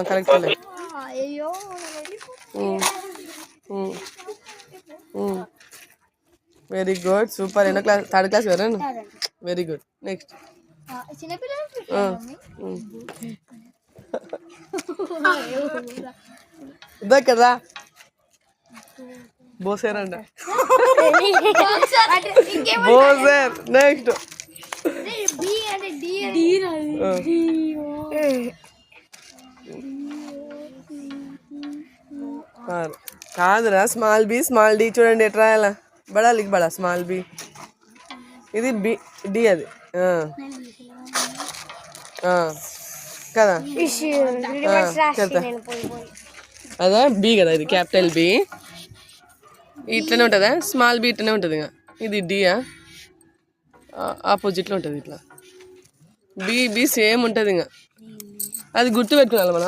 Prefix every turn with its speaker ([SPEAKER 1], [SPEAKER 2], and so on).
[SPEAKER 1] Correct. Very good, super. ఎన్నో class? Third class కదా? Very good. Next కదా బోసర్ అంట. బోసర్. నెక్స్ట్ కాదురా, స్మాల్ బి స్మాల్ డి చూడండి ఎట్లా రాయాలా. బడా లిక్ బడా, స్మాల్ బి. ఇది బి డి అది కదా. అదా బి కదా, ఇది క్యాపిటల్ బి. ఇట్లనే ఉంటుందా? స్మాల్ బి ఇట్లనే ఉంటుంది. ఇది డియా, ఆపోజిట్లో ఉంటుంది ఇట్లా. బి బి సేమ్ ఉంటుంది. అది గుర్తు పెట్టుకోవాలి మనం.